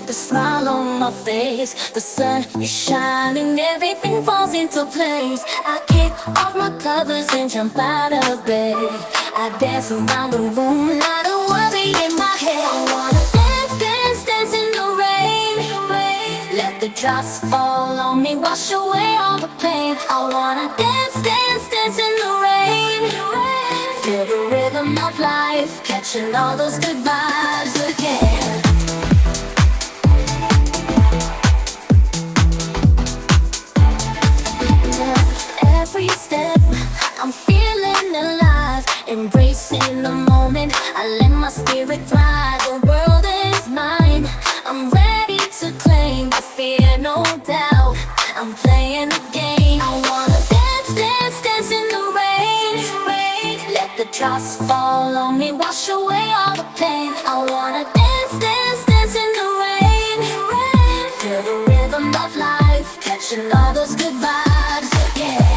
with a smile on my face. The sun is shining, everything falls into place. I kick off my covers and jump out of bed. I dance around the room, not a worry in my head. I wanna dance, dance, dance in the rain. Let the drops fall on me, wash away all the pain. I wanna dance, dance, dance in the rain. Feel the rhythm of life, catching all those good vibes again. Every step, I'm feeling alive, embracing the moment. I let my spirit fly. The world is mine. I'm ready to claim the fear, no doubt. I'm playing the game. I wanna dance, dance, dance in the rain. Let the drops fall on me, wash away all the pain. I wanna dance, dance, dance in the rain. Feel the rhythm of life, catching all those good vibes again.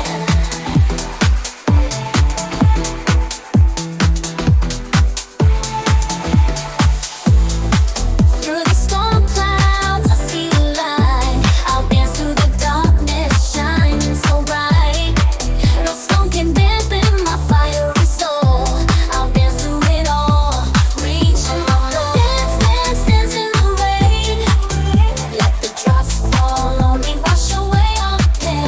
Through the storm clouds, I see the light. I'll dance through the darkness, shining so bright. No stone can dampen my fiery soul. I'll dance through it all, reaching my goal. Dance, dance, dance in the rain. Let the drops fall on me, wash away all the pain.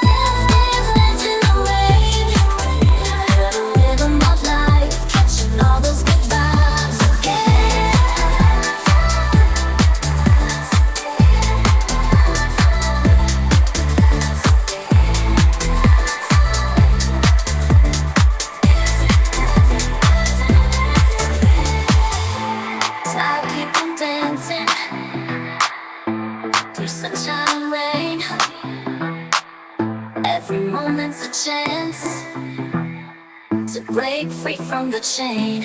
Dance, dance, dance in the rain. Feel the rhythm of life, catching all those good vibes again. So I keep on dancing through sunshine and rain. Every moment's a chance to break free from the chain.